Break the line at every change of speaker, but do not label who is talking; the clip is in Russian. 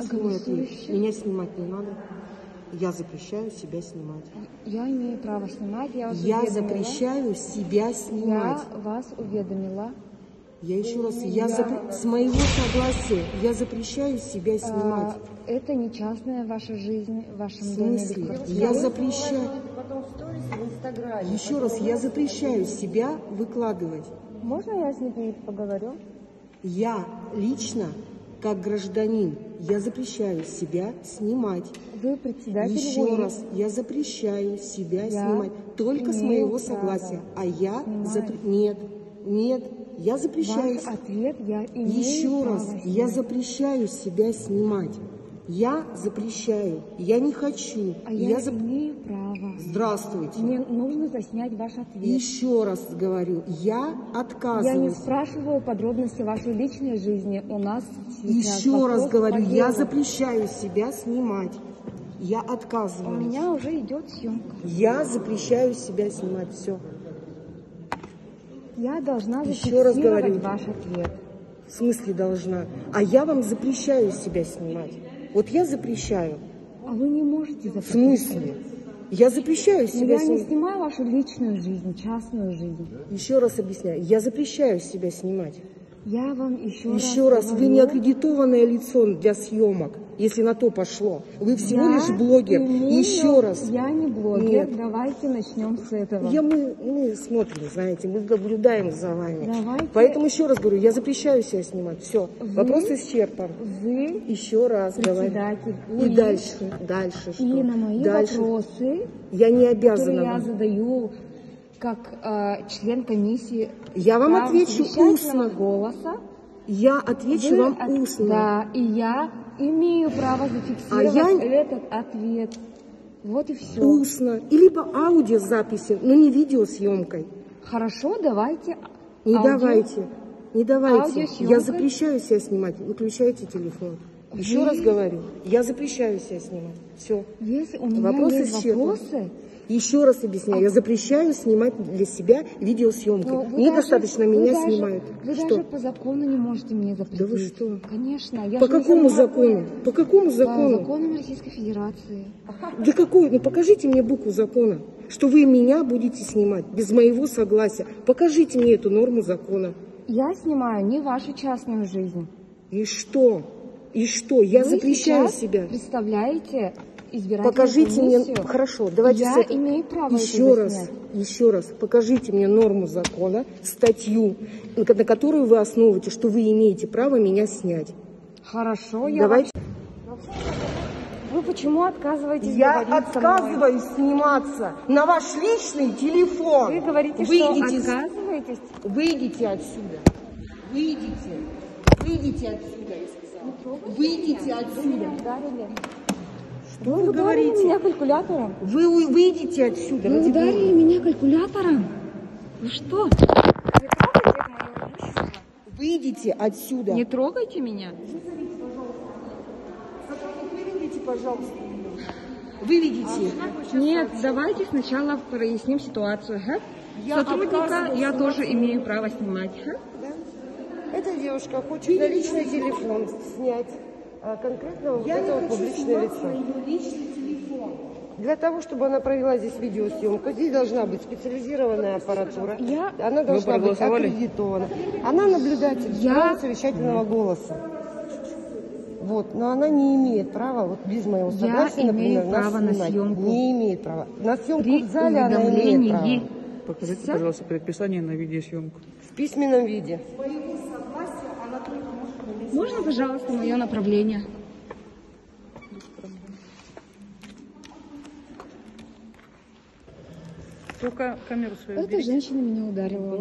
смысле мой ответ? Меня снимать не надо. Я запрещаю себя снимать.
Я имею право снимать.
Я запрещаю себя снимать.
Я вас уведомила.
Я еще раз, с моего согласия, я запрещаю себя снимать.
Это не частная ваша жизнь в вашем
В
доме.
смысле? Я запрещаю. Еще раз, я запрещаю себя выкладывать.
Можно я с ней поговорю?
Я лично, как гражданин, я запрещаю себя снимать.
Вы председатель.
Еще раз, я запрещаю себя снимать. Только с моего согласия. А я Нет, я запрещаю.
Ваш ответ я имею
Еще раз,
право
я
снимать.
запрещаю себя снимать. Я запрещаю. Я не хочу.
Я имею право.
Здравствуйте.
Мне нужно заснять ваш ответ.
Еще раз говорю, я отказываюсь.
Я не спрашиваю подробности вашей личной жизни. У нас сейчас
Еще раз говорю,
по
я
делу.
запрещаю себя снимать. Я
У
отказываюсь.
меня уже идет съемка.
Я запрещаю себя снимать. Все.
Я должна
Еще раз говорю.
зафиксировать ваш ответ.
В смысле должна? А я вам запрещаю себя снимать. Вот я запрещаю.
А вы не можете запретить.
В смысле? Я запрещаю
Но
себя
я не
снимать.
снимаю вашу личную жизнь, частную жизнь.
Еще раз объясняю. Я запрещаю себя снимать.
Я вам
Еще раз, вы не аккредитованное лицо для съемок, если на то пошло. Вы всего лишь блогер. Еще раз.
Я не блогер.
Нет.
Давайте начнем с этого.
Мы смотрим, знаете, мы наблюдаем за вами.
Давайте.
Поэтому еще раз говорю, я запрещаю себя снимать. Все. Вопрос исчерпан.
Вы
Еще раз говорю.
председатель.
И дальше что?
И на мои
дальше.
вопросы,
Я не
которые
обязана
я
вам.
задаю как член комиссии,
Я вам отвечу устно.
голоса,
Я отвечу вам устно.
Да, и я имею право зафиксировать этот ответ. Вот и все.
Устно. И либо аудиозаписи, но не видеосъемкой.
Хорошо, давайте.
Не давайте.
Аудиосъемкой.
Я запрещаю себя снимать. Выключайте телефон. Еще раз говорю, я запрещаю себя снимать. Все.
Если у меня
Вопросы
есть
исчерпаны.
вопросы,
Еще раз объясняю, я запрещаю снимать для себя видеосъемкой. Недостаточно меня снимают.
Вы
Что?
даже по закону не можете мне запретить.
Да вы что?
Конечно. Я
По
же не
какому
сама-
закону? По какому
По
закону?
законам Российской Федерации.
Да какой? Ну покажите мне букву закона, что вы меня будете снимать без моего согласия. Покажите мне эту норму закона.
Я снимаю не вашу частную жизнь.
И что? И что? Я
Вы
запрещаю
сейчас
себя.
представляете избирательную
Покажите
комиссию.
мне, хорошо, давайте
Я
с этого.
имею право
еще
это
раз,
заснять.
еще раз, покажите мне норму закона, статью, на которую вы основываете, что вы имеете право меня снять.
Хорошо, я
Давайте.
Вы почему отказываетесь
Я
говорить со мной?
отказываюсь сниматься на ваш личный телефон.
Вы говорите,
Выйдите,
что отказываетесь?
Выйдите отсюда. Выйдите. Выйдите отсюда, я сказала. Выйдите отсюда. Что вы
Ударили
говорите?
меня калькулятором.
Вы выйдите отсюда.
Вы
ради
ударили
Бога.
меня калькулятором. Вы что? Не трогайте мое имущество.
Выйдите отсюда.
Не трогайте меня.
Выведите, пожалуйста. Выведите.
Нет, давайте сначала проясним ситуацию. Сотрудника я тоже имею право снимать.
Эта девушка хочет на личный телефон снять конкретно вот это вот публичное лицо. Личный телефон. Для того, чтобы она провела здесь видеосъемку, здесь должна быть специализированная аппаратура. Она должна быть аккредитована. Она наблюдатель права совещательного голоса. Вот, но она не имеет права, вот без моего согласия, например, нас снимать. Не имеет права. На съемку в зале она имеет право.
Покажите, пожалуйста, предписание на видеосъемку.
В письменном виде.
Можно, пожалуйста, мое направление?
Только камеру свою
Эта женщина меня ударила.